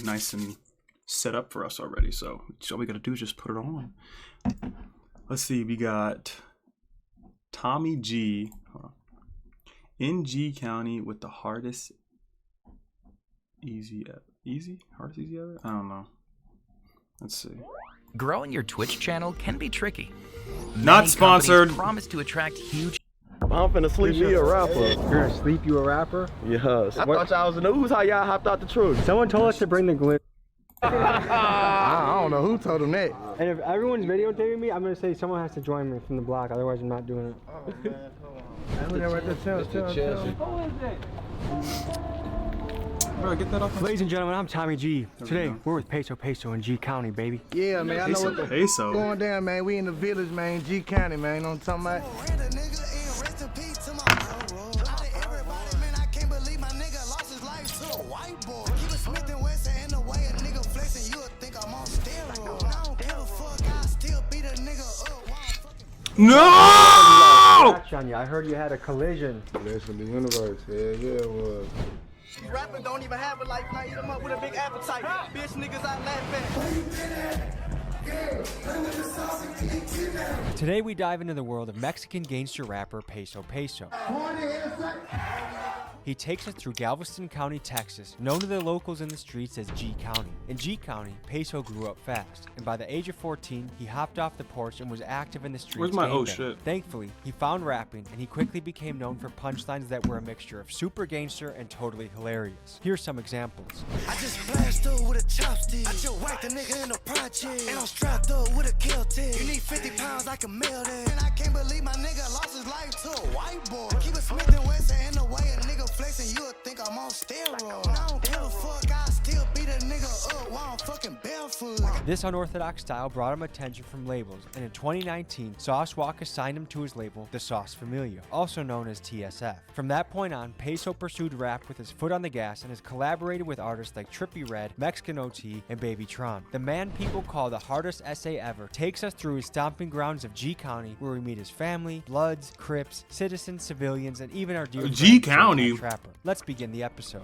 nice and set up for us already. So all we gotta do is just put it on. Let's see, we got Tommy G. In G County with the hardest easy hardest easy ever? I don't know. Let's see. Growing your Twitch channel can be tricky. Not sponsored. Promise to attract huge. I'm finna sleep me a rapper. You're gonna sleep you a rapper? Yes. I thought y'all was in the news how y'all hopped out the truck. Someone told us to bring the glue. I don't know who told them that. And if everyone's videotaping me, I'm gonna say someone has to join me from the block, otherwise I'm not doing it. Oh man, hold on. Who is it? Bro, get that off. Ladies and gentlemen, I'm Tommy G. Today, we're with Peso in G County, baby. Yeah, man, I know what the Peso going down, man. We in the village, man, G County, man. You know what I'm talking about? No! I heard you had a collision. That's from the universe. Yeah, it was. These rappers don't even have a life. Now eat them up with a big appetite. Bitch niggas I laugh at. Today we dive into the world of Mexican gangster rapper Peso. He takes us through Galveston County, Texas, known to the locals in the streets as G County. In G County, Peso grew up fast, and by the age of 14, he hopped off the porch and was active in the streets. Where's my oh shit? Thankfully, he found rapping, and he quickly became known for punchlines that were a mixture of super gangster and totally hilarious. Here's some examples. I just flashed up with a chopstick. I just whacked a nigga in the project. And I'm strapped up with a kill tip. You need 50 pounds, I can mail that. And I can't believe my nigga lost his life to a white boy. Keep it Smith and Wesson in the way a nigga flexing, you would think I'm on steroids. I don't give a fuck, I still beat a nigga up while I'm fucking barefoot. This unorthodox style brought him attention from labels, and in 2019, Sauce Walka signed him to his label, The Sauce Familia, also known as TSF. From that point on, Peso pursued rap with his foot on the gas and has collaborated with artists like Trippie Redd, Mexican OT, and Baby Tron. The man people call the hardest essay ever takes us through his stomping grounds of G County, where we meet his family, Bloods, Crips, citizens, civilians, and even our dear G County. Trapper. Let's begin the episode.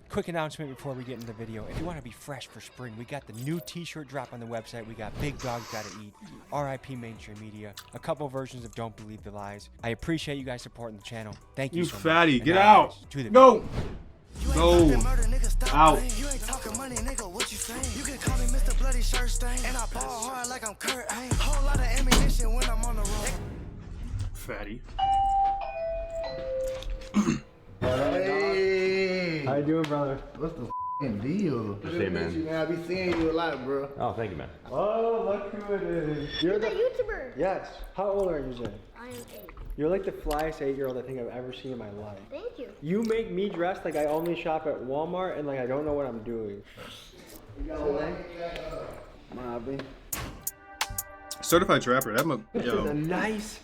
Quick announcement before we get into the video. If you want to be fresh for spring, we got the new t-shirt drop on the website. We got Big Dog Gotta Eat, RIP Mainstream Media, a couple versions of Don't Believe the Lies. I appreciate you guys supporting the channel. Thank you so much. Fatty, get now, out. To the Go. Go. Out. You ain't talking money, nigga, what you saying? You can call me Mr. Bloody Shirt Stain. And I ball hard like I'm Kurt. I ain't whole lot of ammunition when I'm on the road. Fatty. Hey. How you doing, brother? What's the f***ing deal? Hey, man. I be seeing you a lot, bro. Oh, thank you, man. Oh, look who it is. You're the YouTuber. Yes. How old are you, Zay? I am 8. You're like the flyest 8-year-old I think I've ever seen in my life. Thank you. You make me dress like I only shop at Walmart and like I don't know what I'm doing. Mobby. Certified trapper. This is a nice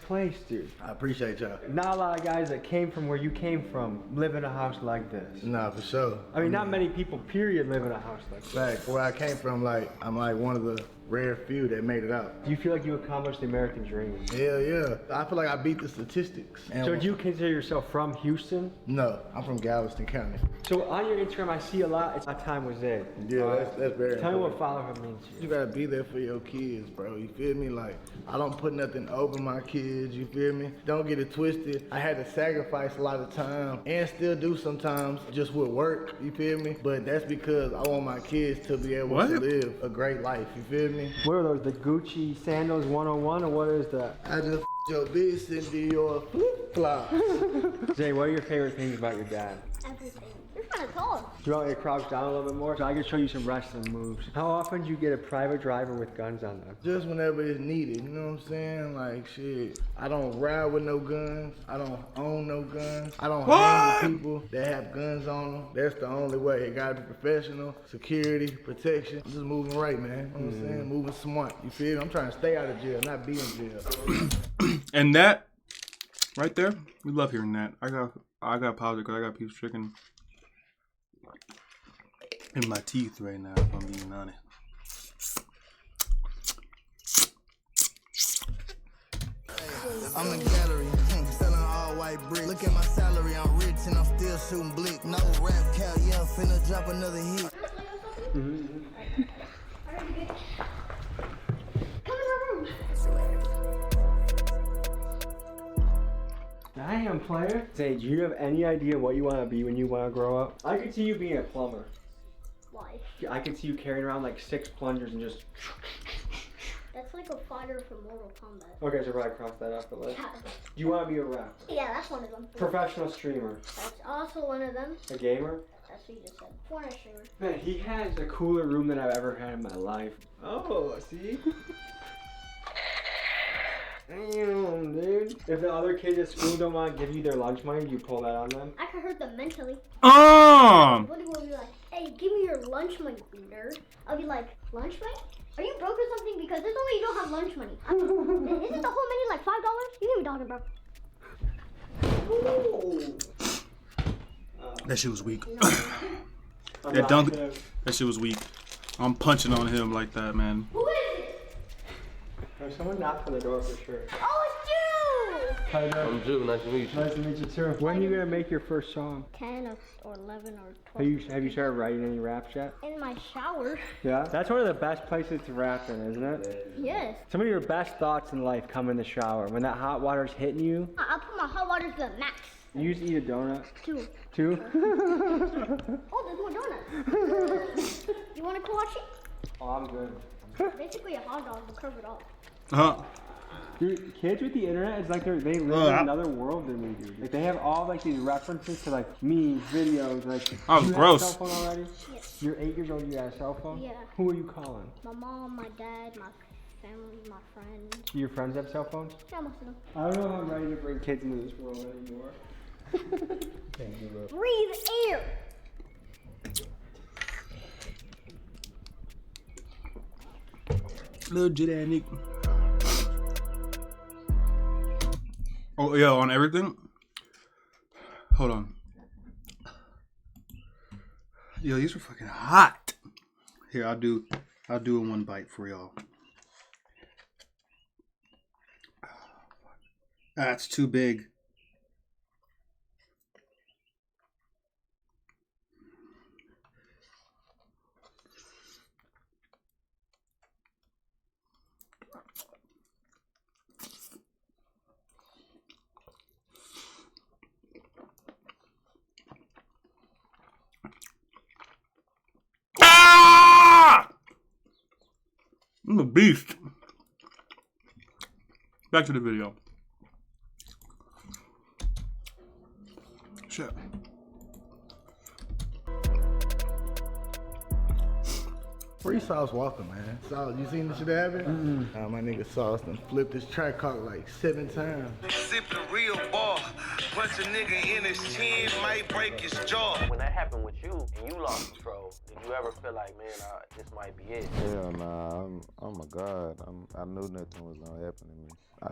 place, dude. I appreciate y'all. Not a lot of guys that came from where you came from live in a house like this. Nah, for sure. I mean, not many people, period, live in a house like this. Like, where I came from, like, I'm like one of the rare few that made it out. Do you feel like you accomplished the American dream? Hell yeah. I feel like I beat the statistics. And So do you consider yourself from Houston? No, I'm from Galveston County. So on your Instagram, I see a lot. It's my time was there. Yeah, that's very Tell me what important. fatherhood means to you. You gotta be there for your kids, bro. You feel me? Like, I don't put nothing over my kids, you feel me? Don't get it twisted. I had to sacrifice a lot of time and still do sometimes just with work, you feel me? But that's because I want my kids to be able to live a great life, you feel me? What are those, the Gucci sandals 101 or what is that? I just your bitch and be your flip-flop. Zay, what are your favorite things about your dad? Everything. You're kind of tall. Do you want me to crouch down a little bit more so I can show you some wrestling moves? How often do you get a private driver with guns on them? Just whenever it's needed, you know what I'm saying? Like, shit, I don't ride with no guns. I don't own no guns. I don't hang with people that have guns on them. That's the only way. It gotta be professional, security, protection. I'm just moving right, man. You know what I'm saying? Moving smart. You feel me? I'm trying to stay out of jail, not be in jail. And that right there, we love hearing that. I got pause because I got piece of chicken in my teeth right now, if I'm being honest. I'm in gallery, selling all white bricks. Look at my salary, I'm rich and I'm still shooting blick. No rap cow, yeah, finna drop another hit. player? Say, do you have any idea what you want to be when you want to grow up? I could see you being a plumber. Why? I could see you carrying around like 6 plungers and just... That's like a fighter from Mortal Kombat. Okay, so probably cross that off the list. Yeah. Do you want to be a rapper? Yeah, that's one of them. Professional streamer? That's also one of them. A gamer? That's what you just said. Porn streamer. Man, he has a cooler room than I've ever had in my life. Oh, see? Damn, dude. If the other kids at school don't want to give you their lunch money, do you pull that on them? I could hurt them mentally. Oh! Woody will be like, hey, give me your lunch money, nerd. I'll be like, lunch money? Are you broke or something? Because there's no way you don't have lunch money. Isn't the whole menu like $5? You give me $1, bro. That shit was weak. No. That dunk, that shit was weak. I'm punching on him like that, man. Who is it? There's someone knocked on the door for sure. Oh, it's you! Hi there. I'm Drew, nice to meet you. Nice to meet you too. When are you gonna make your first song? 10 or 11 or 12. Have you started writing any raps yet? In my shower. Yeah. That's one of the best places to rap in, isn't it? Yes. Some of your best thoughts in life come in the shower. When that hot water's hitting you, I'll put my hot water to the max. you used to eat a donut. 2. Too? Oh, there's more donuts. You want a kolache? Oh, I'm good. Basically a hot dog, but covered up. Huh? Dude, kids with the internet, it's like they live in another world than we do. Like they have all like these references to like memes, videos, like. Oh, you gross. have a cell phone already? Yes. You're 8 years old. You got a cell phone? Yeah. Who are you calling? My mom, my dad, my family, my friends. Do your friends have cell phones? Yeah, most of them. I don't know if I'm ready to bring kids into this world anymore. Breathe air. Legit and Nick. Oh yeah, on everything. Hold on. Yo, these are fucking hot. Here, I'll do it in one bite for y'all. That's too big. I'm a beast. Back to the video. Shit. Free Sauce Walker, man. Sauce, you seen this shit happen? My nigga Sauce done flipped his track cock like 7 times. Sipping real ball. Punch a nigga in his chin, might break his jaw. When that happened with you and you lost control, did you ever feel like, man, this might be it? Hell nah, oh my God, I knew nothing was gonna happen to me.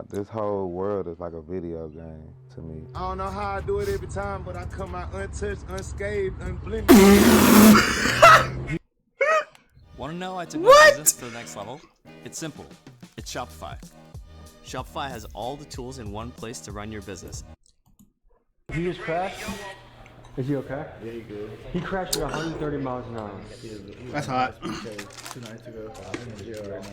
This whole world is like a video game to me. I don't know how I do it every time, but I come out untouched, unscathed, unblended. Want to know I took my business to the next level? It's simple. It's Shopify. Shopify has all the tools in one place to run your business. He just crashed? Is he okay? Yeah, he good. He crashed at 130 miles an hour. That's hot. 2 nights ago. I'm in jail right now.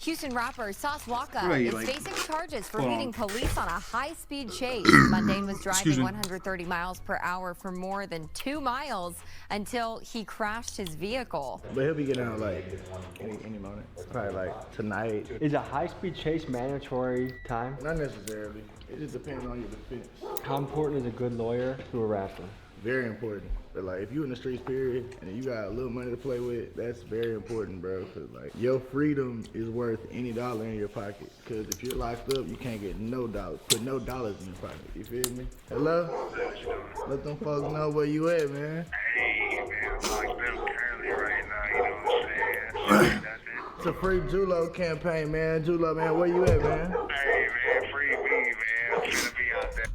Houston rapper Sauce Walker Right, is like- facing charges for Hold on. beating police on a high-speed chase. Mundane was Excuse driving me. 130 miles per hour for more than 2 miles until he crashed his vehicle. But he'll be getting out like any moment. Probably like tonight. Is a high-speed chase mandatory time? Not necessarily. It just depends on your defense. How important is a good lawyer to a rapper? Very important. But like, if you in the streets, period, and you got a little money to play with, that's very important, bro. Cause like, your freedom is worth any dollar in your pocket. Cause if you're locked up, you can't get no dollars. Put no dollars in your pocket. You feel me? Hello? Let them folks know where you at, man. Hey, man, I'm locked up currently right now, you know what I'm saying? That's it. It's a free Julo campaign, man. Julo, man, where you at, man? Hey, man, free me, man. I'm gonna be out there.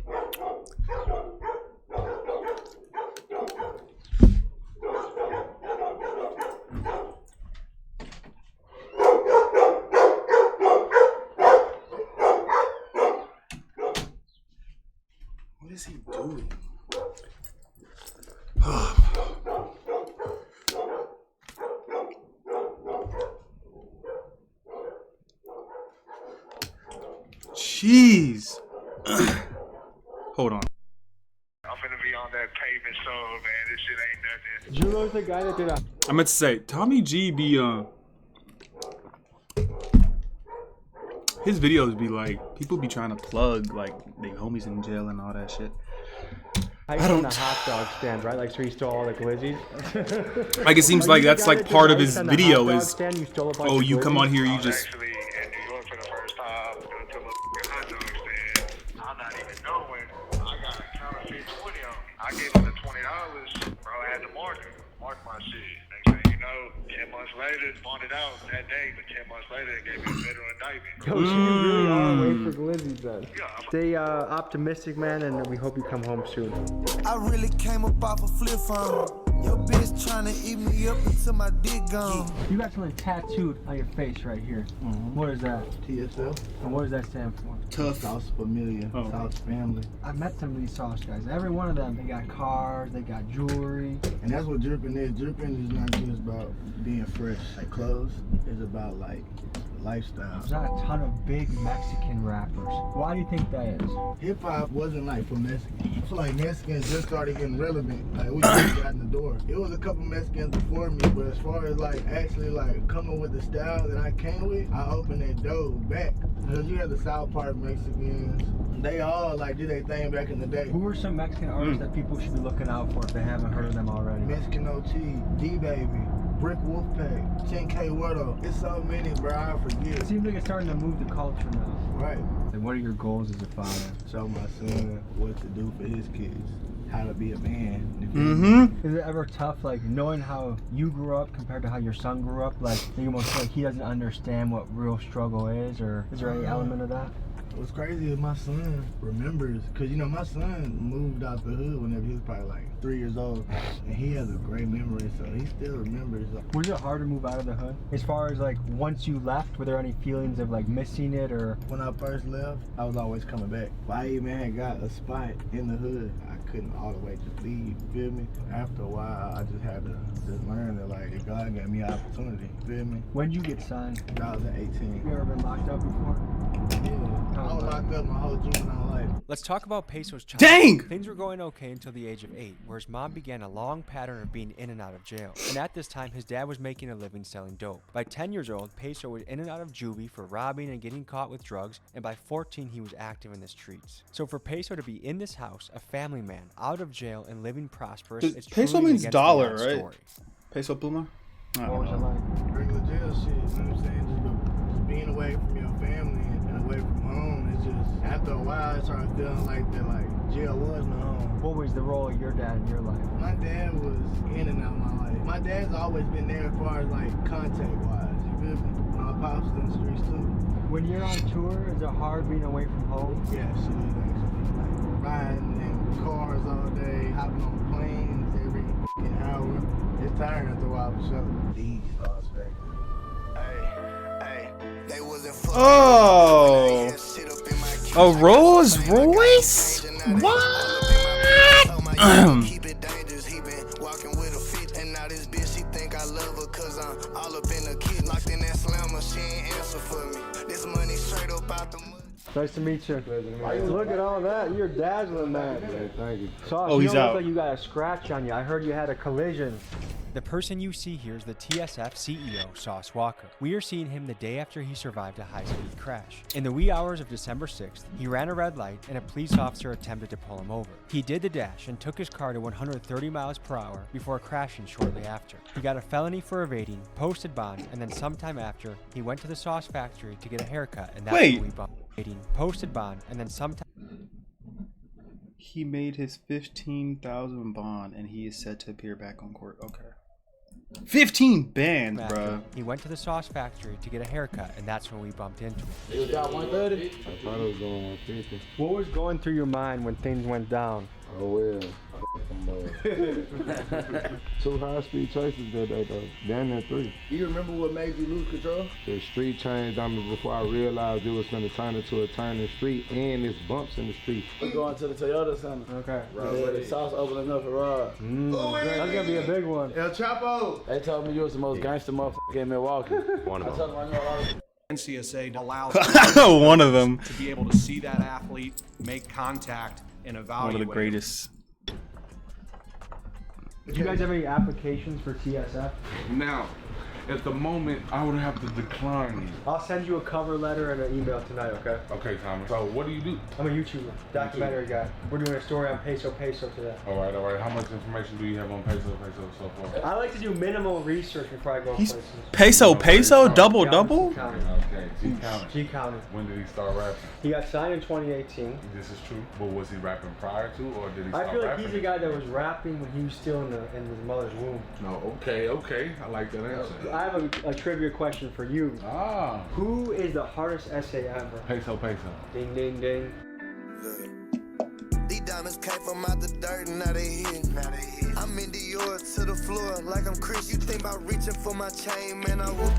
What is he doing? Jeez. Hold on. that pavement soul, man. This shit ain't nothing. Julo's the guy that did a. I meant to say, Tommy G be his videos be like, people be trying to plug like they homies in jail and all that shit. I don't. The hot dog stand, right? Like, so he stole all the glizzies. Like, it seems like that's like part of his video is, oh, you come on here, you just. Actually, in New York for the first time, go to a hot dog stand. I'm not even knowing. I got a counterfeit 20 on. I gave him the $20. Bro, I had to mark my shit. Next thing you know, 10 months later, bonded out that day, but 10 months later, they gave me a federal indictment. Yo, so you really are waiting for glizzies then. Yeah. Stay optimistic, man, and we hope you come home soon. I really came up off a flip phone. Your bitch tryna eat me up until my dick gone. You got something tattooed on your face right here. What is that? TSL. And what does that stand for? Tough Sauce Familia. Sauce Family. I met some of these sauce guys. Every one of them, they got cars, they got jewelry. And that's what dripping is. Dripping is not just about being fresh. Like clothes, it's about like lifestyle. There's not a ton of big Mexican rappers. Why do you think that is? Hip hop wasn't like for Mexicans. I feel like Mexicans just started getting relevant. Like we just got in the door. It was a couple Mexicans before me, but as far as like actually like coming with the style that I came with, I opened that door back. Because you had the South Park Mexicans. They all like did their thing back in the day. Who are some Mexican artists that people should be looking out for if they haven't heard of them already? Mexican OT, D-Baby, Brick Wolfpack, 10K Wordo. It's so many, bro, I forget. It seems like it's starting to move the culture now. Right. And what are your goals as a father? Show my son what to do for his kids. How to be a man. Is it ever tough, like, knowing how you grew up compared to how your son grew up? Like, you almost feel like he doesn't understand what real struggle is, or is there any element of that? What's crazy is my son remembers, because, you know, my son moved out the hood whenever he was probably like 3 years old, and he has a great memory, so he still remembers. Was it hard to move out of the hood? As far as, like, once you left, were there any feelings of, like, missing it, or? When I first left, I was always coming back. If I even had got a spot in the hood, I couldn't all the way just leave, you feel me? After a while, I just had to just learn that, like, God gave me an opportunity, you feel me? When did you get signed? I was at 18. You ever been locked up before? Yeah. I was locked up my whole juvenile life. Let's talk about Peso's childhood. Dang! Things were going okay until the age of 8, where his mom began a long pattern of being in and out of jail. And at this time, his dad was making a living selling dope. By 10 years old, Peso was in and out of juvie for robbing and getting caught with drugs, and by 14, he was active in the streets. So for Peso to be in this house, a family man, out of jail and living prosperous, it's Peso truly means an dollar, against the right? story. Peso Pluma? What was it like? Regular jail shit, you know what I'm saying? Just being away from your family and away from home, it's just, after a while, I started feeling like that, like, jail was my home. What was the role of your dad in your life? My dad was in and out of my life. My dad's always been there as far as, like, contact-wise, you feel me? My pops in the streets, too. When you're on tour, is it hard being away from home? Yeah, shit is actually. Like, riding in cars all day, hopping on planes every fucking hour. It's tiring after a while, for sure. These sauce factors. They wasn't Oh! A Rolls Royce? What? Keep it dangerous, he been walking with a fit, and now this bitch, she think I love her, cause I'm all up in the kid, locked in that slammer, she ain't answer for me. This money straight up out the mud. Nice to meet you. Look at all that. You're dazzling, man. Hey, thank you. Sauce, Oh, you he's don't out. look like you got a scratch on you. I heard you had a collision. The person you see here is the TSF CEO, Sauce Walker. We are seeing him the day after he survived a high-speed crash. In the wee hours of December 6th, he ran a red light and a police officer attempted to pull him over. He did the dash and took his car to 130 miles per hour before crashing shortly after. He got a felony for evading, posted bond, and then sometime after, he went to the sauce factory to get a haircut, and that's when we bumped. Posted bond, and then sometime. He made his 15,000 bond, and he is set to appear back on court. Okay. 15 bands, bro. He went to the sauce factory to get a haircut, and that's when we bumped into him. It was got 130? I thought it was going 150. What was going through your mind when things went down? Oh, well. Two high-speed chases that day, though. Down there 3. You remember what made you lose control? The street changed on me before I realized it was going to turn into a turning street, and it's bumps in the street. We're going to the Toyota Center. Okay. The sauce opening up for Rod. That's gonna be a big one. El Chapo! They told me you was the most gangster motherfucker in Milwaukee. One of them. I told them I know a lot of NCSA allows One of them. to be able to see that athlete, make contact, and evaluate. One of the greatest. Do you guys have any applications for TSF? Now, at the moment, I would have to decline you. I'll send you a cover letter and an email tonight, okay? Okay, Tommy. So, what do you do? I'm a YouTuber, documentary guy. We're doing a story on Peso today. All right, all right. How much information do you have on Peso so far? I like to do minimal research before I go places. Peso, double. Okay, G County. When did he start rapping? He got signed in 2018. This is true. But was he rapping prior to, or did he start I feel like rapping? he's the guy that was rapping when he was still in his mother's womb. No, okay. I like that answer. I have a trivia question for you. Ah. Who is the hardest essay ever? Peso. Ding, ding, ding. These diamonds came from out the dirt and now they hit. I'm in Dior to the floor like I'm Chris. You think about reaching for my chain, man, I will.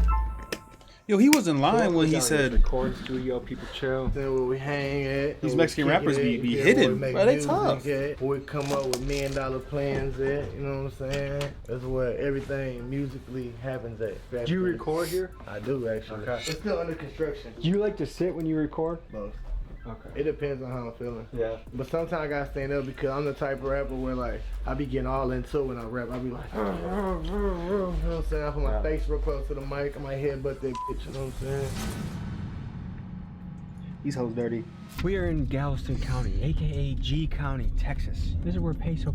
Yo, he was in line when he said recording studio, people chill. Then where we hang at. These Mexican rappers be hidden. Bro, they tough. Where we come up with $1 million plans at, you know what I'm saying? That's where everything musically happens at. Do you record here? I do, actually. Okay. It's still under construction. Do you like to sit when you record? Both. Okay. It depends on how I'm feeling. Yeah. But sometimes I gotta stand up because I'm the type of rapper where like I be getting all into it when I rap. I be like, you know what I'm saying? I put my face real close to the mic. I might headbutt that bitch, you know what I'm saying? These hoes dirty. We are in Galveston County, aka G County, Texas. This is where Peso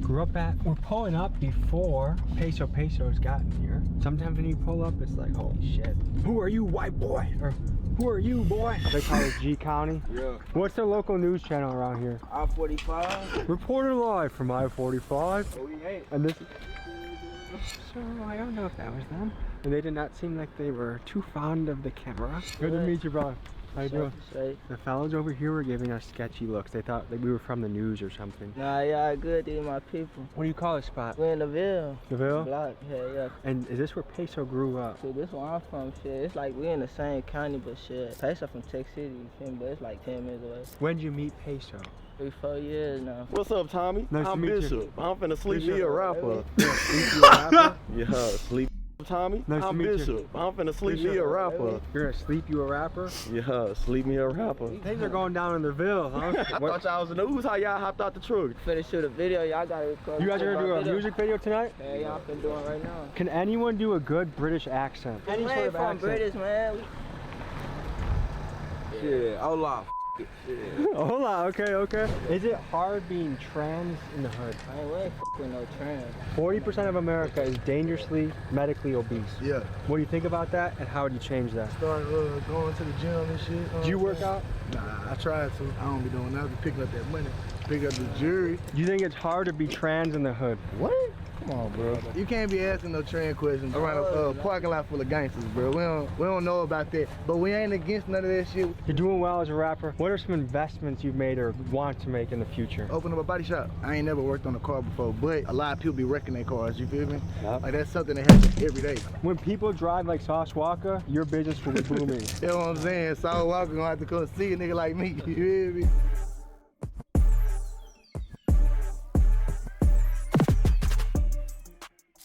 grew up at. We're pulling up before Peso's gotten here. Sometimes when you pull up, it's like, holy shit. Who are you, white boy? Or who are you, boy? They call it G County. Yeah. What's the local news channel around here? I-45. Reporter live from I-45. Oh, we ain't. And this. So I don't know if that was them. And they did not seem like they were too fond of the camera. Good to meet you, bro. How you doing? The fellas over here were giving us sketchy looks. They thought that we were from the news or something. Nah, yeah, good, these my people. What do you call this spot? We're in the Ville. The Ville? Block, yeah. And is this where Peso grew up? See, this where I'm from, shit. It's like we in the same county, but shit. Peso from Tech City, you feel me? But it's like 10 minutes away. When'd you meet Peso? 3-4 years now. What's up, Tommy? Nice to meet Bishop. you. I'm finna sleep me a rapper. Sleep you a rapper? Yeah, sleep. Tommy, Nice to I'm meet Bishop. you. I'm finna sleep me a rapper. You're gonna sleep you a rapper? Yeah, sleep me a rapper. Things are going down in the Ville, huh? I thought y'all was in the news. How y'all hopped out the truck? Finna shoot a video, y'all gotta record. You guys are gonna do a music video tonight? Yeah, y'all been doing right now. Can anyone do a good British accent? Any We sort ain't of from accent? British, man. Shit, hola. Hola, okay. Is it hard being trans in the hood? I ain't way with no trans. 40% of America is dangerously medically obese. Yeah. What do you think about that, and how would you change that? Started going to the gym and shit. Do you work out? Nah, I tried to. I don't be doing that. I be picking up that money. Pick up the jury. Do you think it's hard to be trans in the hood? What? Come on, bro. You can't be asking no trans questions around a parking lot full of gangsters, bro. We don't know about that, but we ain't against none of that shit. You're doing well as a rapper. What are some investments you've made or want to make in the future? Open up a body shop. I ain't never worked on a car before, but a lot of people be wrecking their cars, you feel me? Yep. Like that's something that happens every day. When people drive like Sauce Walker, your business will be booming. You know what I'm saying? Saul Walker gonna have to come see a nigga like me, you hear me?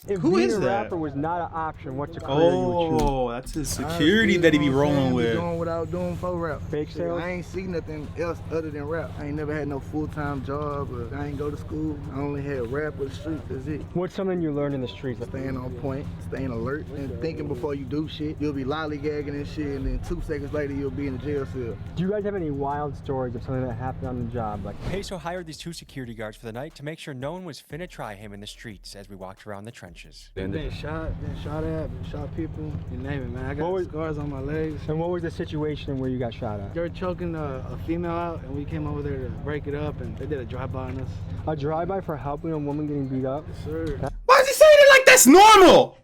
If Who being is a that? rapper was not an option, what's a career you would choose? Oh, that's his security that he be rolling with. Doing without doing for rap. Fake sales? I ain't see nothing else other than rap. I ain't never had no full-time job. Or I ain't go to school. I only had rap or the street. That's it. What's something you learned in the streets? Staying on point, staying alert, and thinking before you do shit. You'll be lollygagging and shit, and then 2 seconds later you'll be in a jail cell. Do you guys have any wild stories of something that happened on the job? Like Peso hired these 2 security guards for the night to make sure no one was finna try him in the streets as we walked around the trenches. Been shot at, been shot people, you name it, man. I got scars on my legs. And what was the situation where you got shot at? They were choking a female out, and we came over there to break it up, and they did a drive-by on us. A drive-by for helping a woman getting beat up? Yes, sir. Why is he saying it like that's normal?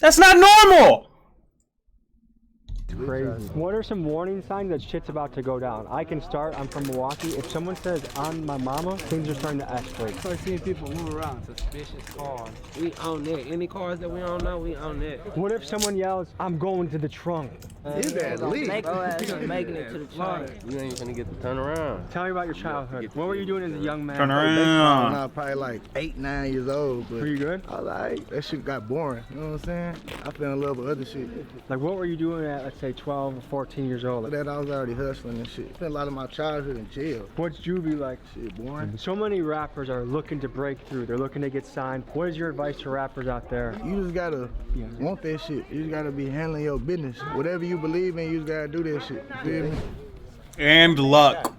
That's not normal. Crazy. What are some warning signs that shit's about to go down? I can start. I'm from Milwaukee. If someone says on my mama, things are starting to escalate. Start seeing people move around, suspicious cars. We own that. Any cars that we don't know, we own that. What if someone yells, I'm going to the trunk? It's that leak. Making it to the trunk. You ain't gonna get to turn around. Tell me about your childhood. What were you doing as a young man? Turn around. I was probably like 8, 9 years old. But Were you good? I was like, that shit got boring. You know what I'm saying? I fell in love with other shit. Like, what were you doing at, let's say, 12 or 14 years old. That I was already hustling and shit. Spent a lot of my childhood in jail. What's juvie like? Shit, boring. So many rappers are looking to break through. They're looking to get signed. What is your advice to rappers out there? You just gotta want that shit. You just gotta be handling your business. Whatever you believe in, you just gotta do that shit. You feel me? And luck.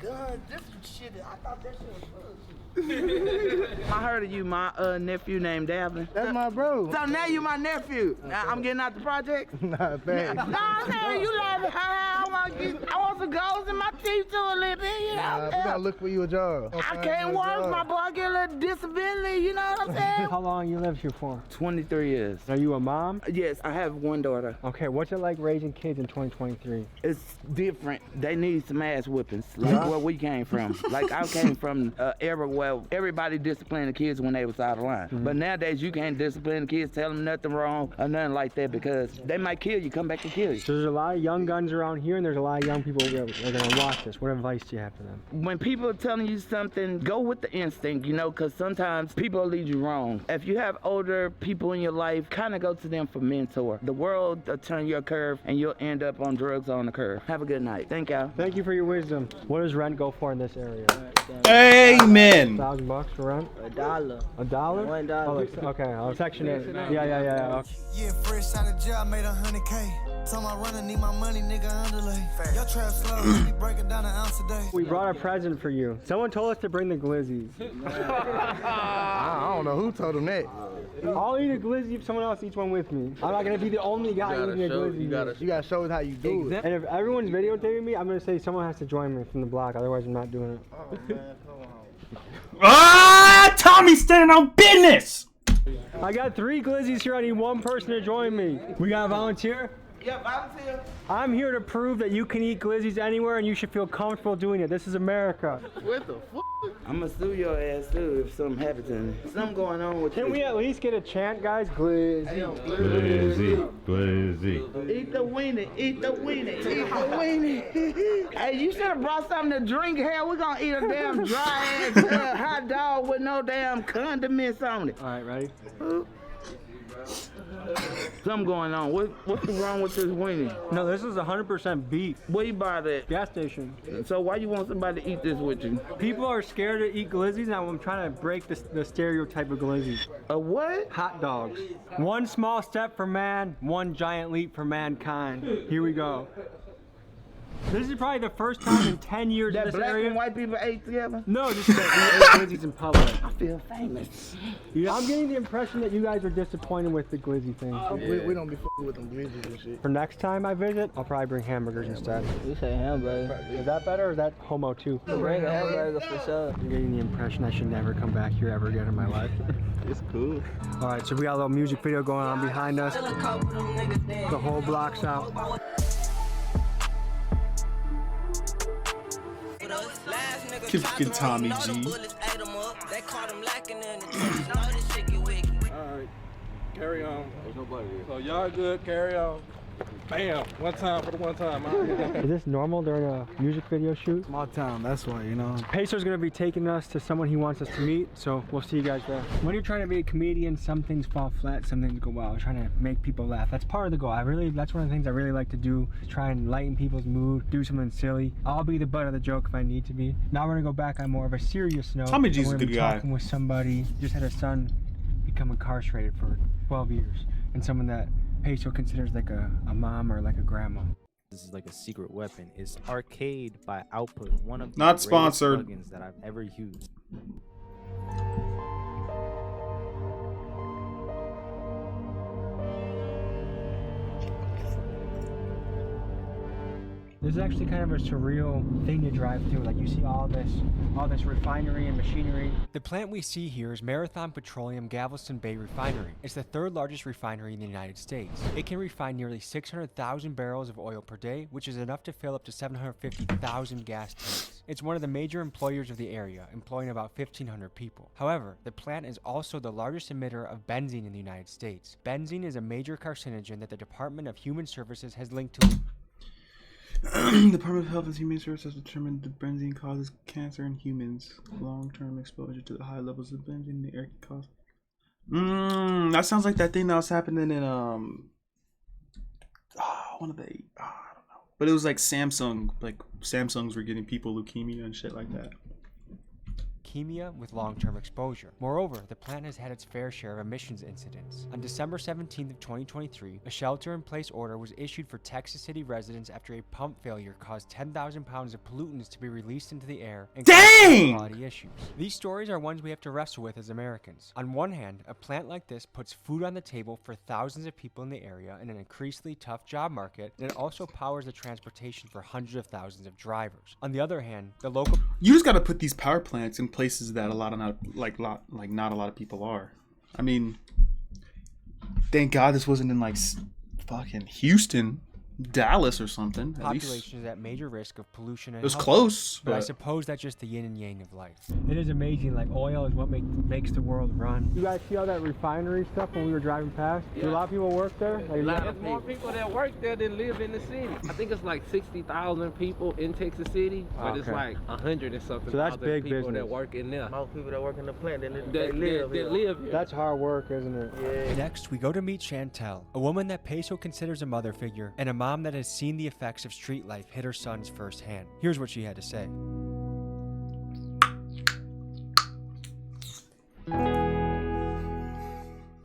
I heard of you, my nephew named Davin. That's my bro. So now you my nephew. Now I'm getting out the project. Nah, thanks. No, I'm saying you laughing. I want some goals in my teeth too a little bit, you know. Nah, we gotta look for you a job. I can't work, my boy. I get a little disability, you know what I'm saying? How long you lived here for? 23 years. Are you a mom? Yes, I have one daughter. Okay, what's it like raising kids in 2023? It's different. They need some ass whippings, like where we came from. Like I came from era where everybody disciplined the kids when they was out of line. But nowadays you can't discipline the kids, tell them nothing wrong or nothing like that because they might kill you, come back and kill you. So there's a lot of young guns around here and there's a lot of young people that are gonna watch this. What advice do you have for them? When people are telling you something, go with the instinct, you know, because sometimes people lead you wrong. If you have older people in your life, kind of go to them for mentor. The world will turn your curve and you'll end up on drugs on the curve. Have a good night. Thank y'all. Thank you for your wisdom. What does rent go for in this area? Amen. $1,000 for rent? $1. $1? $1. Oh, okay, I'll section it. Yeah. Yeah, fresh out of jail, made 100K. Tell my runner, need my money, nigga, underlay. Your trap slow, let me break it down an ounce a day. We brought a present for you. Someone told us to bring the glizzies. I don't know who told them that. I'll eat a glizzy if someone else eats one with me. I'm not gonna be the only guy eating a glizzy. You gotta show us how you do it. And if everyone's videotaping me, I'm gonna say someone has to join me from the block, otherwise I'm not doing it. Oh, man, come on. Ah, Tommy's standing on business. I got 3 glizzies here. I need one person to join me. We got a volunteer? Yeah, volunteer. I'm here to prove that you can eat glizzies anywhere and you should feel comfortable doing it. This is America. What the fuck? I'm gonna sue your ass too if something happens to me. Something going on with you. Can we at least get a chant, guys? Glizzy. Glizzy. Eat the weenie, eat the weenie, eat the weenie. Hey, you should have brought something to drink. Hell, we're gonna eat a damn dry ass hot dog with no damn condiments on it. All right, ready? Something going on. What's wrong with this weenie? No, this is 100% beef. Where you buy that? Gas station. So why you want somebody to eat this with you? People are scared to eat glizzies, and I'm trying to break the stereotype of glizzies. A what? Hot dogs. One small step for man, one giant leap for mankind. Here we go. This is probably the first time in 10 years in this black area. and white people ate together? No, just that we ate glizzies in public. I feel famous. Yeah, I'm getting the impression that you guys are disappointed with the glizzy thing. We don't be f***ing with them glizzies and shit. For next time I visit, I'll probably bring hamburgers instead. You say hamburger. Is that better or is that homo too? Bring a hamburger for sure. I'm getting the impression I should never come back here ever again in my life. It's cool. All right, so we got a little music video going on behind us. The whole block's out. Keep fucking Tommy G. Alright, carry on. There's nobody here. So y'all good, carry on. Bam! One time for the one time. Is this normal during a music video shoot? Small town, that's why, you know. Peso's gonna be taking us to someone he wants us to meet, so we'll see you guys there. When you're trying to be a comedian, some things fall flat, some things go well. Trying to make people laugh. That's part of the goal. That's one of the things I really like to do, is try and lighten people's mood, do something silly. I'll be the butt of the joke if I need to be. Now we're gonna go back on more of a serious note. Tommy G's a good guy. Talking with somebody, just had a son become incarcerated for 12 years, and someone that Peso considers like a mom or like a grandma. This is like a secret weapon. It's Arcade by Output, one of the Not greatest sponsored. plugins that I've ever used. This is actually kind of a surreal thing to drive through. Like you see all this refinery and machinery. The plant we see here is Marathon Petroleum Galveston Bay Refinery. It's the 3rd largest refinery in the United States. It can refine nearly 600,000 barrels of oil per day, which is enough to fill up to 750,000 gas tanks. It's one of the major employers of the area, employing about 1,500 people. However, the plant is also the largest emitter of benzene in the United States. Benzene is a major carcinogen that the Department of Human Services has linked to The Department of Health and Human Services has determined that benzene causes cancer in humans. Long-term exposure to the high levels of benzene in the air can cause. That sounds like that thing that was happening in one of the I don't know. But it was like Samsungs were getting people leukemia and shit like that. Leukemia with long-term exposure. Moreover, the plant has had its fair share of emissions incidents. On December 17th of 2023, a shelter-in-place order was issued for Texas City residents after a pump failure caused 10,000 pounds of pollutants to be released into the air and caused quality issues. These stories are ones we have to wrestle with as Americans. On one hand, a plant like this puts food on the table for thousands of people in the area in an increasingly tough job market, and it also powers the transportation for hundreds of thousands of drivers. On the other hand, the local... You just got to put these power plants in places that not a lot of people are. I mean, thank God this wasn't in like fucking Houston, Dallas or something. Population is at major risk of pollution and it was health close, but I but suppose that's just the yin and yang of life. It is amazing, like oil is what makes the world run. You guys see all that refinery stuff when we were driving past? Yeah. Do a lot of people work there? There's more people that work there than live in the city. I think it's like 60,000 people in Texas City, but it's like 100 and something. So that's thousand big people business. that work in there. Most people that work in the plant, They live here. That's hard work, isn't it? Yeah. Next, we go to meet Chantel, a woman that Peso considers a mother figure, and a mom that has seen the effects of street life hit her sons firsthand. Here's what she had to say.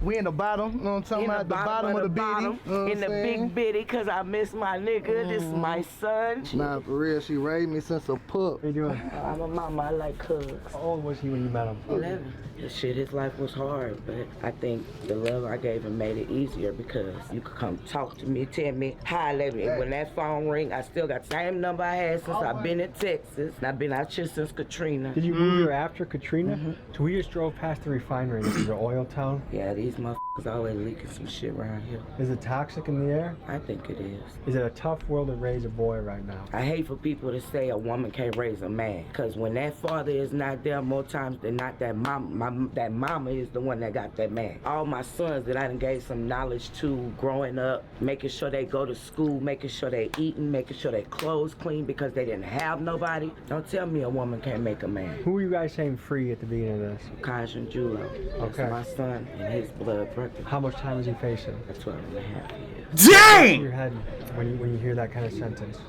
We in the bottom, you know what I'm talking about? The bottom of the bitty. You know what in the I'm saying? big bitty, cause I miss my nigga. This is my son. Nah, for real, she raised me since a pup. How you doing? I'm a mama, I like hugs. How old was he when you met him? 11. Shit, his life was hard, but I think the love I gave him made it easier because you could come talk to me, tell me hi, lady. And when that phone ring, I still got the same number I had since I've been in Texas. And I've been out here since Katrina. Did you move here after Katrina? So we just drove past the refinery. This is an oil town. Yeah, these motherfuckers always leaking some shit around here. Is it toxic in the air? I think it is. Is it a tough world to raise a boy right now? I hate for people to say a woman can't raise a man. Because when that father is not there, more times than not, that mama is the one that got that man. All my sons that I done gave some knowledge to growing up, making sure they go to school, making sure they eating, making sure their clothes clean because they didn't have nobody. Don't tell me a woman can't make a man. Who were you guys saying free at the beginning of this? Kaj and Julo. That's Okay. my son and his blood brother. How much time is he facing? 12 and a half years. What's in Dang! your head when you hear that kind of sentence?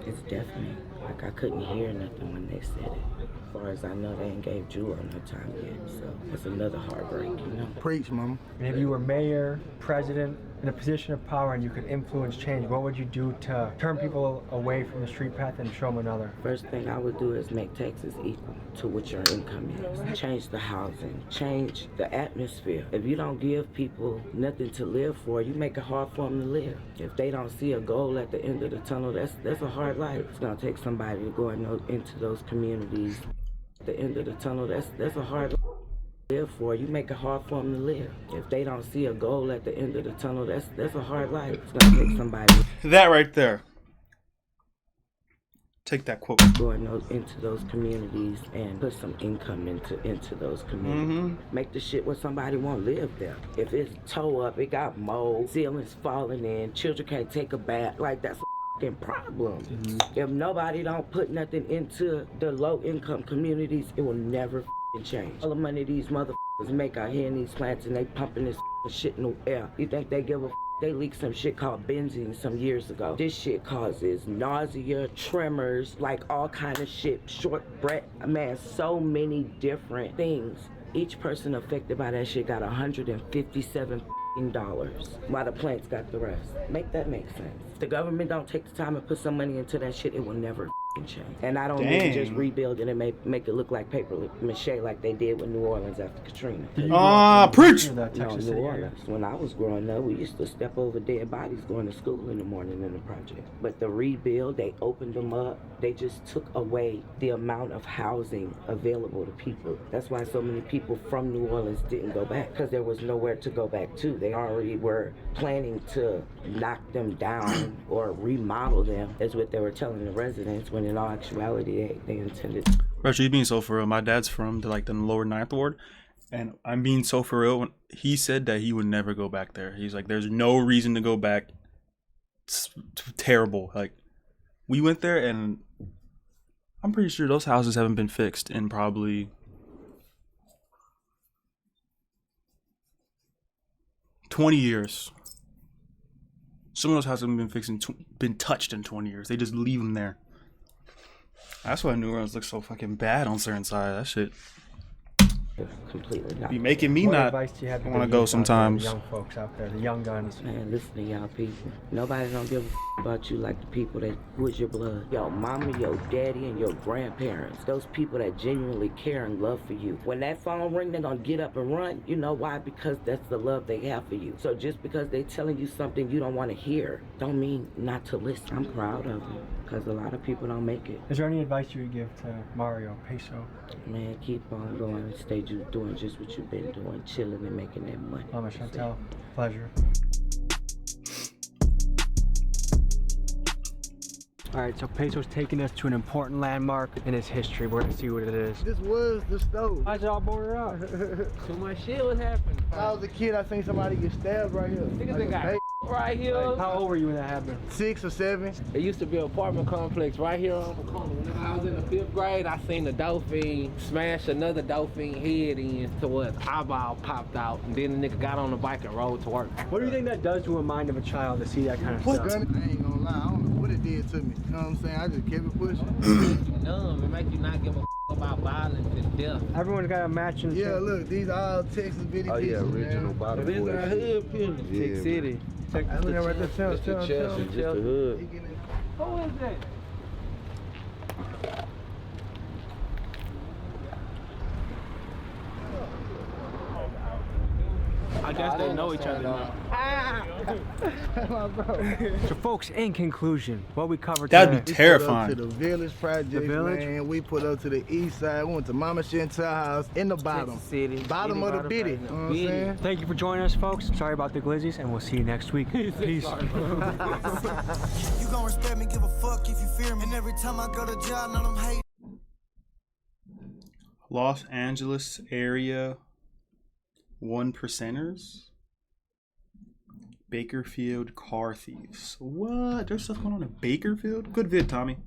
It's definitely like I couldn't hear nothing when they said it. As far as I know, they ain't gave Julo no time yet, so it's another heartbreak, you know. Preach, mama. And if you were mayor, president, in a position of power and you could influence change, what would you do to turn people away from the street path and show them another? First thing I would do is make Texas equal to what your income is. Change the housing, change the atmosphere. If you don't give people nothing to live for, you make it hard for them to live. If they don't see a goal at the end of the tunnel, that's a hard life. It's gonna take somebody to go into those communities. At the end of the tunnel, that's a hard life to live for. You make it hard for them to live. If they don't see a goal at the end of the tunnel, that's a hard life. It's gonna take somebody. That right there. Take that quote. Going into those communities and put some income into those communities. Make the shit where somebody won't live there. If it's toe up, it got mold, ceilings falling in, children can't take a bath, like that's a fucking problem. If nobody don't put nothing into the low income communities, it will never fucking change. All the money these motherfuckers make out here in these plants and they pumping this shit in the air. You think they give a They leaked some shit called benzene some years ago. This shit causes nausea, tremors, like all kind of shit, short breath. Man, so many different things. Each person affected by that shit got $157 while the plants got the rest. Make that make sense. If the government don't take the time and put some money into that shit, it will never change. And I don't mean just rebuild it and make it look like paper mache like they did with New Orleans after Katrina. Preach! No, New Orleans. When I was growing up, we used to step over dead bodies going to school in the morning in the project. But the rebuild, they opened them up. They just took away the amount of housing available to people. That's why so many people from New Orleans didn't go back, because there was nowhere to go back to. They already were planning to knock them down or remodel them, is what they were telling the residents, when in all actuality they intended. Bro, you being so for real. My dad's from the lower 9th ward, and I'm being so for real. When he said that he would never go back there. He's like, there's no reason to go back. It's terrible. Like, we went there, and I'm pretty sure those houses haven't been fixed in probably 20 years. Some of those houses haven't been touched in 20 years. They just leave them there. That's why New Orleans looks so fucking bad on certain sides. That shit completely be making me not want to go sometimes. Young folks out there, the young guns. Man, listen to y'all people. Nobody don't give a about you like the people that was your blood. Your mama, your daddy, and your grandparents. Those people that genuinely care and love for you. When that phone ring, they're gonna get up and run. You know why? Because that's the love they have for you. So just because they telling you something you don't want to hear, don't mean not to listen. I'm proud of them, because a lot of people don't make it. Is there any advice you would give to Mario, Peso? Man, keep on going and stay doing just what you've been doing, chilling and making that money. Mama Chantel, pleasure. All right, so Peso's taking us to an important landmark in his history. We're gonna see what it is. This was the stove. Why's it all boarded up? Too much shit was happening. When I was a kid, I seen somebody get stabbed right here. Niggas got right here. How old were you when that happened? 6 or 7. There used to be an apartment complex right here on the corner. When I was in the 5th grade, I seen the dolphin smash another dolphin head in to what eyeball popped out, and then the nigga got on the bike and rode to work. What do you think that does to a mind of a child to see that kind of stuff? I ain't gonna lie, I don't know what it did to me. You know what I'm saying? I just kept it pushing. Numb. It make you not give a about violence and death. Everyone's got a matching. Yeah, look, these are all Texas video Oh yeah, pictures, original man. bottle This boy. our hood picture. Yeah, Tech City. I look at right there, Just the Chelsea, just the hood. Who is that? I guess they know each other now. So, folks, in conclusion, what we covered That'd today. be terrifying. We put up to the Village Project, The Village? man. We put up to the east side. We went to Mama Chantel house in the bottom. Texas City. Bottom of the bitty. You know what I'm saying? Thank you for joining us, folks. Sorry about the glizzies, and we'll see you next week. Peace. You gon' respect me, give a fuck if you fear me. And every time I go to jail, I know them hate. Los Angeles area 1%ers. Bakerfield car thieves. What? There's stuff going on in Bakerfield? Good vid, Tommy.